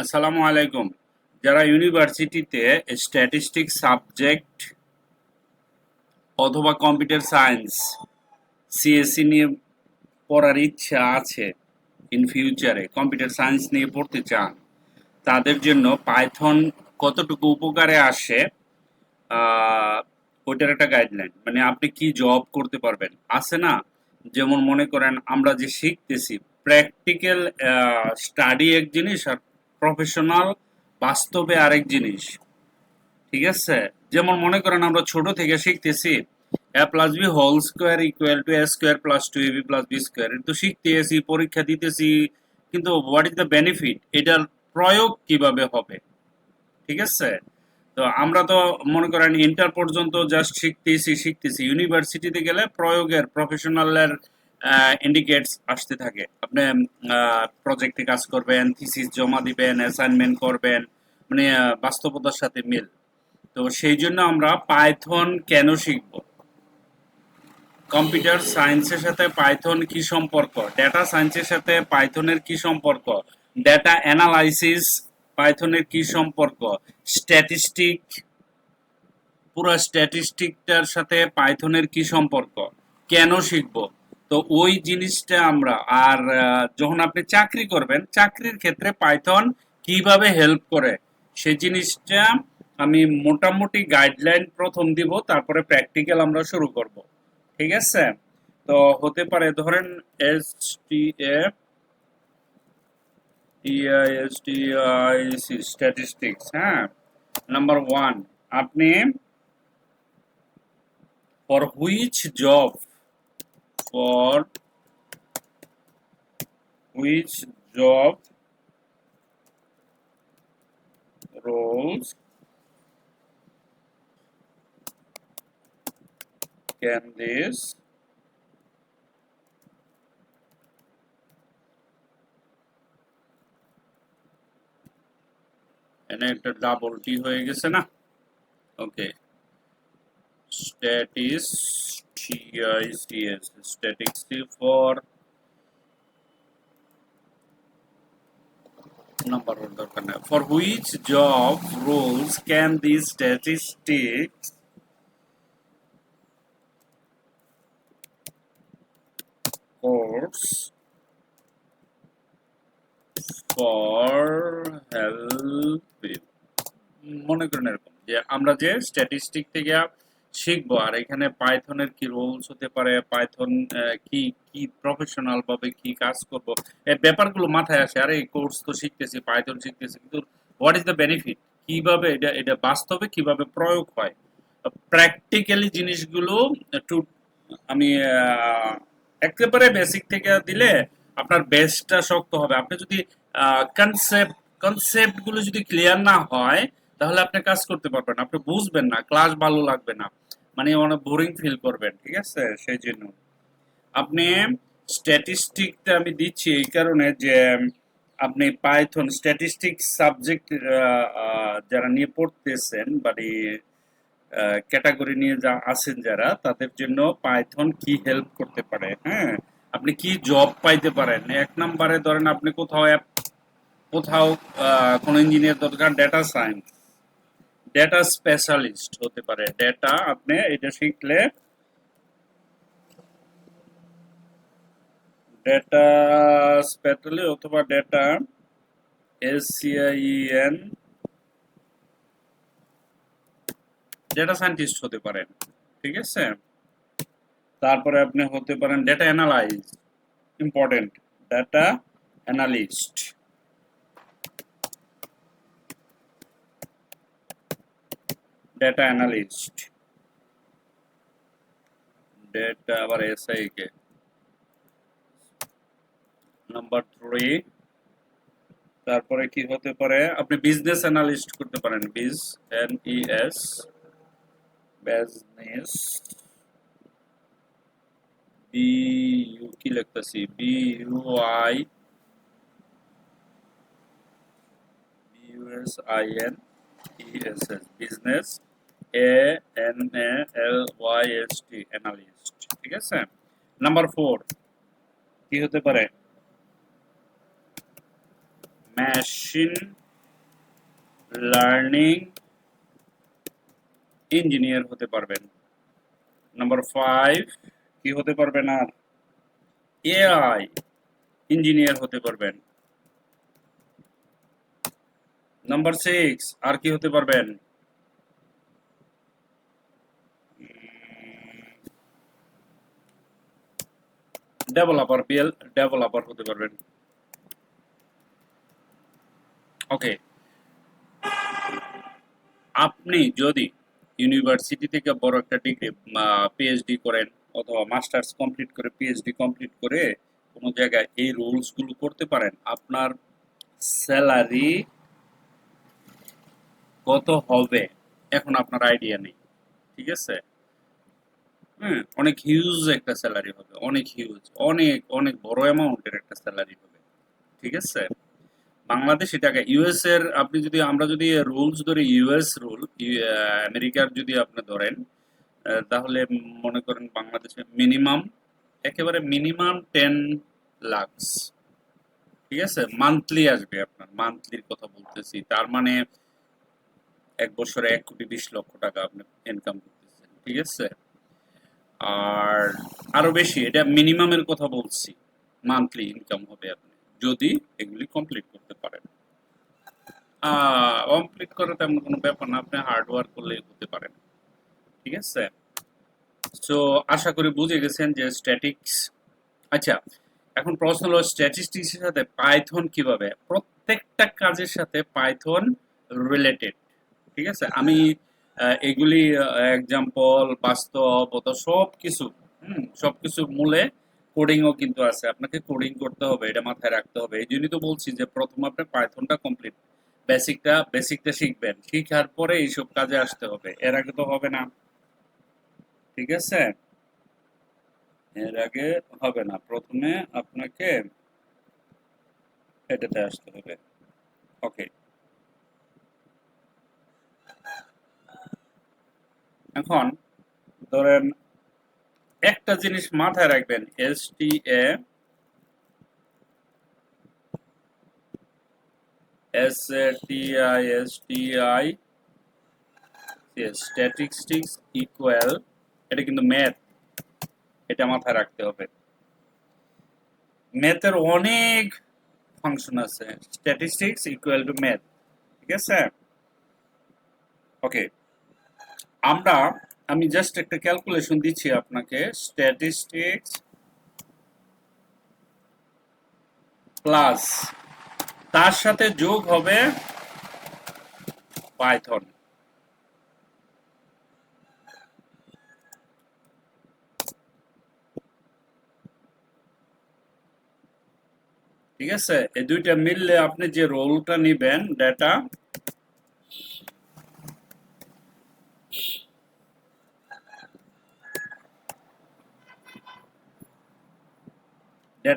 আসসালামু আলাইকুম। যারা ইউনিভার্সিটিতে স্ট্যাটিস্টিক্স সাবজেক্ট অথবা কম্পিউটার সায়েন্স সিএসসি নিয়ে পড়ার ইচ্ছা আছে, ইন ফিউচারে কম্পিউটার সায়েন্স নিয়ে পড়তে চান, তাদের জন্য পাইথন কতটুকু উপকারে আসে, আহ, ওইটার একটা গাইডলাইন, মানে আপনি কি জব করতে পারবেন আছে না। যেমন মনে করেন আমরা যে শিখতেছি, প্র্যাকটিক্যাল স্টাডি এক জিনিস আর প্রফেশনাল বাস্তবে আরেক জিনিস। ঠিক আছে? যেমন মনে করেন আমরা ছোট থেকে শিখতেছি A plus B whole square equal to A square plus two AB plus B square, তো শিখতেছি, পরীক্ষা দিতেছি, কিন্তু হোয়াট ইজ দ্য বেনিফিট, এটার প্রয়োগ কিভাবে হবে? ঠিক আছে? তো আমরা তো মনে করেন ইন্টার পর্যন্ত জাস্ট শিখতেছি, ইউনিভার্সিটিতে গেলে প্রয়োগের প্রফেশনালের ইন্ডিকেটস আসতে থাকে। আপনি প্রজেক্টে কাজ করবেন, থিসিস জমা দিবেন, অ্যাসাইনমেন্ট করবেন, মানে বাস্তবতার সাথে মিল। তো সেই জন্য আমরা পাইথন কেন শিখব? কম্পিউটার সায়েন্সের সাথে পাইথন কি সম্পর্ক, ডেটা সায়েন্সের সাথে পাইথনের কি সম্পর্ক, ডেটা অ্যানালাইসিস পাইথনের কি সম্পর্ক, স্ট্যাটিস্টিক, পুরো স্ট্যাটিস্টিকটার সাথে পাইথনের কি সম্পর্ক, কেন শিখব? তো ওই জিনিসটা আমরা আর যখন আপনি চাকরি করবেন, চাকরির ক্ষেত্রে পাইথন কিভাবে হেল্প করে সেই জিনিসটা আমি মোটামুটি গাইডলাইন প্রথম দিব, তারপরে প্র্যাকটিক্যাল আমরা শুরু করব। ঠিক আছে? তো হতে পারে ধরেন এস টি এ টিআইএসটিআইসি স্ট্যাটিস্টিক্স, হ্যাঁ। নাম্বার ওয়ান, আপনি for which job, for which job roles can this এখানে একটা ডাবল টি হয়ে গেছে না? Okay, statistics, statistics for number ওর দরকার নাই। For which job roles can this statistics course for help, মনে করেন এরকম যে আমরা যে স্ট্যাটিস্টিক থেকে শিখবো, আর এখানে পাইথনের কি রোলস হতে পারে, পাইথন কি কি প্রফেশনাল ভাবে কি কাজ করব, এই ব্যাপারগুলো মাথায় আসে। আরে কোর্স তো শিখতেছি, পাইথন শিখতেছি, কিন্তু হোয়াট ইজ দ্য বেনিফিট, কিভাবে এটা এটা বাস্তবে কিভাবে প্রয়োগ হয়, প্র্যাকটিক্যালি জিনিসগুলো একটু আমি একেবারে বেসিক থেকে দিলে আপনার বেসটা শক্ত হবে। আপনি যদি কনসেপ্ট গুলো যদি ক্লিয়ার না হয়, তাহলে আপনি কাজ করতে পারবেন না, আপনি বুঝবেন না, ক্লাস ভালো লাগবে না, মানে অনেক বোরিং ফিল করবেন। ঠিক আছে? সেই জন্য আপনি স্ট্যাটিস্টিকটা আমি দিচ্ছি এই কারণে যে আপনি পাইথন স্ট্যাটিস্টিক্স সাবজেক্ট যারা নিয়ে পড়তেছেন, মানে ক্যাটাগরি নিয়ে যা আছেন যারা, তাদের জন্য পাইথন কি হেল্প করতে পারে, হ্যাঁ। আপনি কি জব পাইতে পারেন, এক নম্বরে ধরেন আপনি কোথাও কোথাও কোনো ইঞ্জিনিয়ার দরকার, ডেটা সায়েন্স, ডেটা স্পেশালিস্ট হতে পারে, ডেটা আপনি এটা শিখলে, ডেটা স্পেশালিস্ট অথবা ডেটা এসসিআইএন, ডেটা সায়েন্টিস্ট হতে পারেন। ঠিক আছে? তারপরে আপনি হতে পারেন data analyse, important, data analyst, data analyst, data আবার এসআই কে। নাম্বার থ্রি, তারপরে কি হতে পারে, আপনি বিজনেস অ্যানালিস্ট করতে পারেন, বিজনেস, বিজনেস, বি ইউ কি লিখতেছি, B U I, B U S I N E S S, business, A N A L Y S T, analyst. ঠিক আছে? নাম্বার ফোর কি হতে পারে, মেশিন লার্নিং ইঞ্জিনিয়ার হতে পারবেন। নাম্বার 5 কি হতে পারবেন? আর এআই ইঞ্জিনিয়ার হতে পারবেন। নাম্বার 6 আর কি হতে পারবেন? ডেভেলপার, বিএল ডেভেলপার হতে পারবেন। ওকে, আপনি যদি ইউনিভার্সিটি থেকে বড় একটা ডিগ্রি পিএইচডি করেন অথবা মাস্টার্স কমপ্লিট করে পিএইচডি কমপ্লিট করে কোনো জায়গায় এই রোলসগুলো করতে পারেন, আপনার স্যালারি কত হবে এখন আপনার আইডিয়া নেই। ঠিক আছে? হ্যাঁ, অনেক হিউজ একটা স্যালারি হবে, অনেক হিউজ, অনেক অনেক বড় অ্যামাউন্টের একটা স্যালারি হবে। ঠিক আছে? বাংলাদেশি টাকা, ইউএস এর আপনি যদি, আমরা যদি রুলস ধরি, ইউএস রুল, আমেরিকার যদি আপনি ধরেন, তাহলে মনে করেন বাংলাদেশে মিনিমাম, একেবারে মিনিমাম 10 লাখ। ঠিক আছে? মান্থলি আসবে, আপনার মান্থলির কথা বলতেছি, তার মানে 1 বছরে 1,20,00,000 টাকা আপনি ইনকাম করতেছেন। ঠিক আছে? আর আরো বেশি, এটা মিনিমামের কথা বলছি, মান্থলি ইনকাম হবে আপনি যদি এগুলি কমপ্লিট করতে পারেন। কমপ্লিট করা তেমন কোনো ব্যাপার না, আপনি হার্ড ওয়ার্ক করলেই হতে পারেন। ঠিক আছে? সো আশা করি বুঝে গেছেন যে স্ট্যাটিক্স। আচ্ছা, এখন প্রশ্ন হলো স্ট্যাটিস্টিক্স এর সাথে পাইথন কিভাবে? প্রত্যেকটা কাজের সাথে পাইথন রিলেটেড। ঠিক আছে? আমি এগুলি এক্সাম্পল, বাস্তব অত সবকিছু, সবকিছু মূলে কোডিংও কিন্তু আছে, আপনাকে কোডিং করতে হবে, এটা মাথায় রাখতে হবে। এই জন্যই তো বলছি যে প্রথম আপনি পাইথনটা কমপ্লিট, বেসিকটা শিখবেন, শিখার পরে এইসব কাজে আসতে হবে, এর আগে তো হবে না। ঠিক আছে? এর আগে হবে না, প্রথমে আপনাকে এটাতে আসতে হবে। ওকে, এখন ধরেন একটা জিনিস মাথায় রাখবেন, STI স্ট্যাটিস্টিক্স ইকুয়াল, এটা কিন্তু ম্যাথ, এটা মাথায় রাখতে হবে। ম্যাথের অনেক ফাংশন আছে, স্ট্যাটিস্টিক্স ইকুয়াল টু ম্যাথ। ঠিক আছে? ওকে, আমি জাস্ট একটা ক্যালকুলেশন দিচ্ছি আপনাকে, স্ট্যাটিস্টিক্স প্লাস তার সাথে যোগ হবে পাইথন। ঠিক আছে? এই দুইটা মিললে আপনি যে রোলটা নিবেন, ডেটা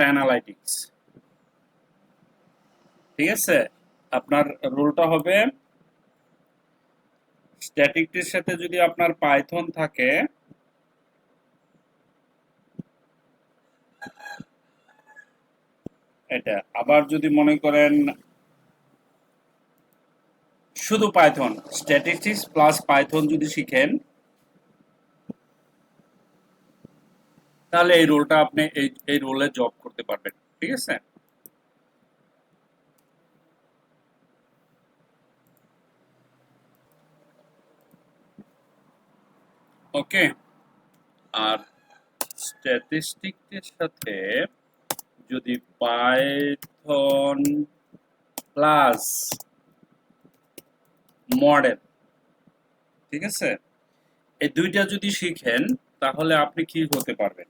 অ্যানালাইটিক্স। ঠিক আছে? আপনার রোলটা হবে স্ট্যাটিকটির সাথে যদি আপনার পাইথন থাকে, এটা আবার যদি মনে করেন শুধু পাইথন, স্ট্যাটিস্টিক্স প্লাস পাইথন যদি শিখেন, তাহলে এই রোলটা আপনি এই রোলে জব করতে পারবেন। ঠিক আছে? ওকে, আর স্ট্যাটিস্টিক্সের সাথে যদি পাইথন প্লাস মডেল, ঠিক আছে, এই দুইটা যদি শিখেন, তাহলে আপনি কি হতে পারবেন?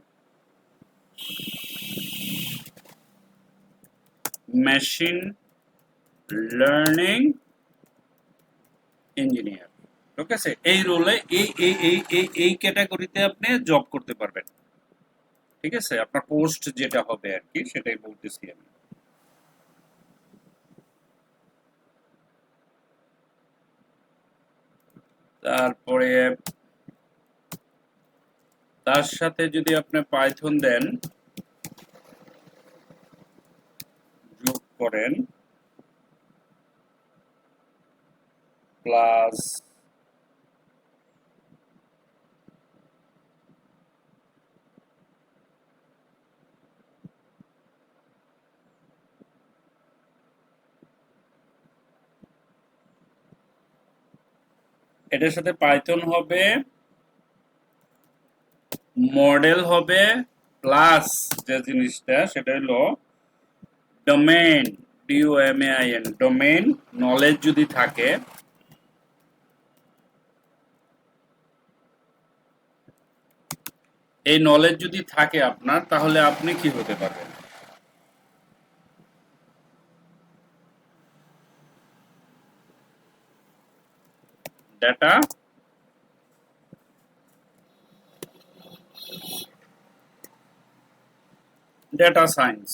Machine learning engineer. ঠিক আছে? এই রোলে এই ক্যাটাগরিতে আপনি জব করতে পারবেন। ঠিক আছে? আপনার পোস্ট যেটা হবে আর কি, সেটাই বলতেছি আমি। তারপরে তার সাথে যদি আপনি পাইথন দেন, যোগ করেন, প্লাস এটার সাথে পাইথন হবে, মডেল হবে, প্লাস যে জিনিসটা সেটা হলো ডোমেইন, DOMAIN, ডোমেইন নলেজ যদি থাকে, এই নলেজ যদি থাকে আপনার, তাহলে আপনি কি হতে পারবেন? ডাটা ডেটা সায়েন্স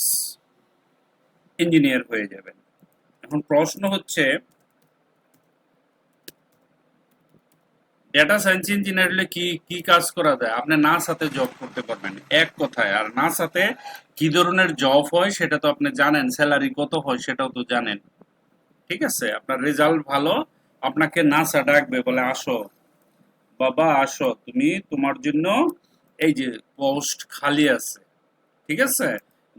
ইঞ্জিনিয়ার হয়ে যাবেন। এখন প্রশ্ন হচ্ছে, ডেটা সায়েন্স ইঞ্জিনিয়ার হলে কি কি কাজ করা যায়? আপনি নাসাতে জব করতে পারবেন এক কথায়। আর নাসাতে কি ধরনের জব হয় সেটা তো আপনি জানেন, স্যালারি কত হয় সেটাও তো জানেন। ঠিক আছে, আপনার রেজাল্ট ভালো, আপনাকে নাসা ডাকবে, বলে আসো বাবা আসো, তুমি তোমার জন্য এই যে পোস্ট খালি আছে। ঠিক আছে,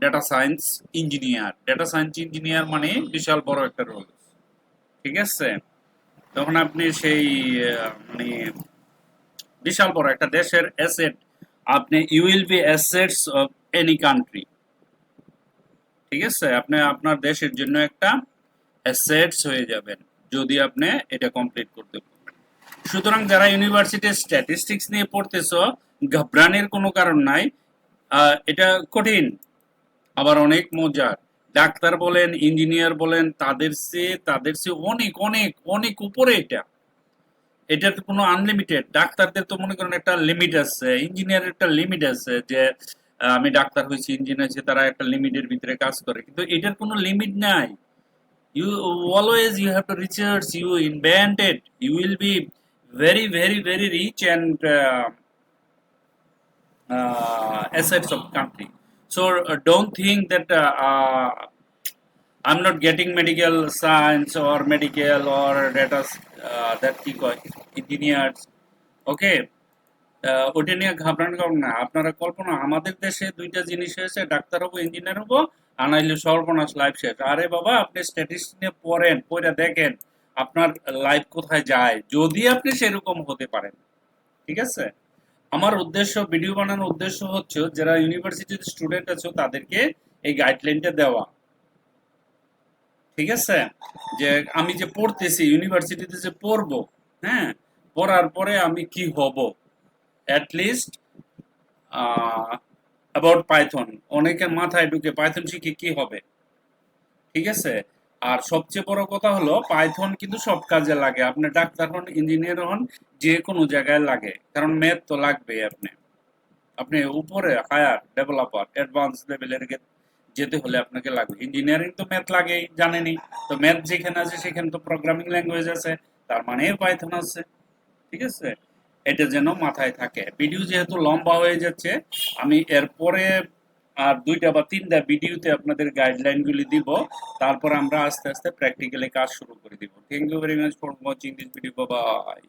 data science engineer, data science engineer মানে বিশাল বড় একটা রোল। ঠিক আছে, তখন আপনি সেই মানে বিশাল বড় একটা দেশের অ্যাসেট, আপনি you will be assets of any country. ঠিক আছে, আপনি আপনার দেশের জন্য একটা অ্যাসেটস হয়ে যাবেন যদি আপনি এটা কমপ্লিট করতে পারেন। সুতরাং যারা ইউনিভার্সিটির স্ট্যাটিস্টিক্স নিয়ে পড়তেছো, ঘাবড়ানোর কোনো কারণ নাই। এটা কঠিন, আবার অনেক মজার। ডাক্তার বলেন, ইঞ্জিনিয়ার বলেন, তাদের চেয়ে অনেক অনেক অনেক উপরে এটা। এটার তো কোনো আনলিমিটেড, ডাক্তারদের তো মনে করেন একটা লিমিট আছে, ইঞ্জিনিয়ারের একটা লিমিট আছে যে আমি ডাক্তার হয়েছি, ইঞ্জিনিয়ার হয়েছি, তারা একটা লিমিটের ভিতরে কাজ করে, কিন্তু এটার কোনো লিমিট নাই। You always you have to research, you invent it, you will be very very very rich and assets of country. So don't think that I'm not getting medical science or medical or data that কি কয় engineers, ওকে, ওটা নিয়ে ঘাবড়ানোর কারণ না। আপনারা কল্পনা, আমাদের দেশে দুইটা জিনিস হয়েছে, ডাক্তার হবো, ইঞ্জিনিয়ার হবো, আর নাইলে সর্বনাশ, লাইফ শেষ। আরে বাবা, আপনি স্ট্যাটিস্টিক্স নিয়ে পড়েন, পড়ে দেখেন আপনার লাইফ কোথায় যায়, যদি আপনি সেরকম হতে পারেন। ঠিক আছে, আমার উদ্দেশ্য, ভিডিও বানানোর উদ্দেশ্য হচ্ছে যারা ইউনিভার্সিটির স্টুডেন্ট আছে তাদেরকে এই গাইডলাইনটা দেওয়া। ঠিক আছে, যে আমি যে পড়তেছি ইউনিভার্সিটিতে যে পড়বো, হ্যাঁ, পড়ার পরে আমি কি হব, অ্যাটলিস্ট অ্যাবাউট পাইথন অনেকের মাথায় ঢুকে পাইথন শিখে কি হবে। ঠিক আছে, আর সবচেয়ে বড় কথা হলো পাইথন কিন্তু সব কাজে লাগে, আপনি ডাক্তার হন, ইঞ্জিনিয়ার হন, যে কোনো জায়গায় লাগে, কারণ ম্যাথ তো লাগবে। আপনি আপনি উপরে হায়ার ডেভেলপার অ্যাডভান্স লেভেলের যেতে হলে আপনাকে লাগবে। ইঞ্জিনিয়ারিং তো ম্যাথ লাগেই, জানেনি? তো ম্যাথ যেখানে আছে সেখানে তো প্রোগ্রামিং ল্যাঙ্গুয়েজ আছে, তার মানে পাইথন আছে। ঠিক আছে, এটা যেন মাথায় থাকে। ভিডিও যেহেতু লম্বা হয়ে যাচ্ছে, আমি এরপরে আর দুইটা বা তিনটা ভিডিওতে আপনাদের গাইডলাইনগুলি দিব, তারপর আমরা আস্তে আস্তে প্র্যাকটিক্যালি কাজ শুরু করে দিব। Thank you very much for watching this video, by.